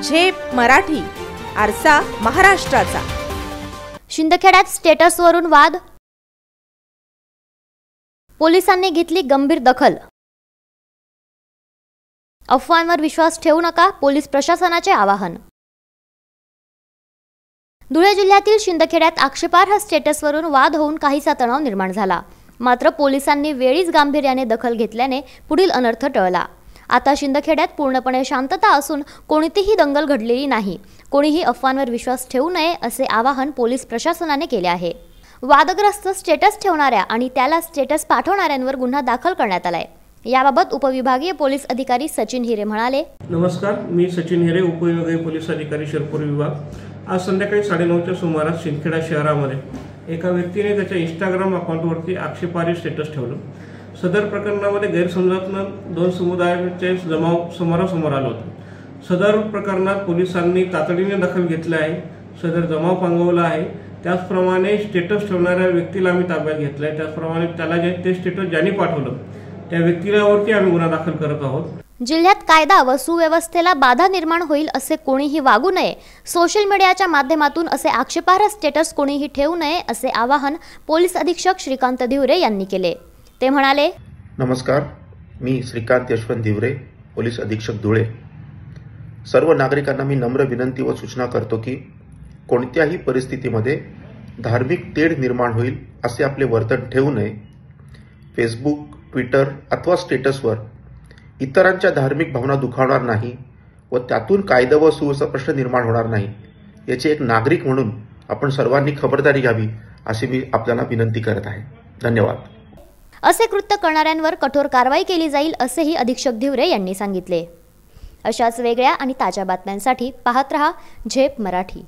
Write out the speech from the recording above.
झेप मराठी, आरसा महाराष्ट्राचा। शिंदखेड्यात स्टेटसवरून वाद, पोलिसांनी घेतली गंभीर दखल। अफवांवर विश्वास ठेवू नका, पोलीस प्रशासनाचे आवाहन। धुळे जिल्ह्यातील शिंदखेड्यात आक्षेपार्ह स्टेटसवरून वाद होऊन काहीसा तणाव निर्माण झाला। मात्र पोलिसांनी वेळीच गांभीर्याने दखल घेतल्याने पुढील अनर्थ टळला। आता शिंदखेड्यात पूर्णपणे शांतता असून कोणतीही दंगल घडलेली नाही। कोणीही अफवांवर विश्वास ठेवू नये असे आवाहन पोलीस प्रशासनाने केले आहे। वादग्रस्त स्टेटस ठेवणाऱ्या आणि त्याला स्टेटस पाठवणाऱ्यांवर गुन्हा दाखल करण्यात आलाय। याबाबत उपविभागीय पोलीस अधिकारी सचिन हिरे म्हणाले, नमस्कार, मी सचिन हिरे, उपविभागीय पोलीस अधिकारी शिरपूर विभाग। आज संध्याकाळी 9:30च्या सुमारास शिंदखेडा शहरामध्ये एका व्यक्तीने त्याच्या इंस्टाग्राम अकाउंटवरती आक्षेपार्ह स्टेटस ठेवलं। सदर प्रकरणामध्ये गैरसमजातून दोन समुदायाचे जमाव समोरासमोर आलो होतो। सदर प्रकरणात पोलिसांनी तातडीने दखल घेतली आहे, सदर जमाव पांगवला आहे। त्याचप्रमाणे स्टेटस ठेवणाऱ्या व्यक्तीला आम्ही ताब्यात घेतलंय। त्याचप्रमाणे त्याला ते स्टेटस ज्यांनी पाठवलं त्या व्यक्तीवरती आम्ही गुन्हा दाखल करत आहोत। जिल्ह्यात कायदा व सुव्यवस्थेला बाधा निर्माण होईल असे कोणीही वागू नये। सोशल मीडियाच्या माध्यमातून असे आक्षेपार्ह स्टेटस कोणीही ठेवू नये असे आवाहन पोलीस अधीक्षक श्रीकांत धिवरे यांनी केले। ते म्हणाले, नमस्कार, मी श्रीकांत यशवंत धिवरे, पोलीस अधीक्षक धुळे। सर्व नागरिकांना मी नम्र विनंती व सूचना करतो की कोणत्याही परिस्थितीमध्ये धार्मिक तेढ निर्माण होईल असे आपले वर्तन ठेवू नये। फेसबुक, ट्विटर अथवा स्टेटसवर इतरांच्या धार्मिक भावना दुखावणार नाही व त्यातून कायदा व सुव्यवस्था प्रश्न निर्माण होणार नाही याची एक नागरिक म्हणून आपण सर्वांनी खबरदारी घ्यावी अशी मी आपल्याला विनंती करत आहे। धन्यवाद। असे कृत्य करणाऱ्यांवर कठोर कारवाई केली जाईल असेही अधीक्षक धिवरे यांनी सांगितले। अशाच वेगळ्या आणि ताज्या बातम्यांसाठी पाहत रहा झेप मराठी।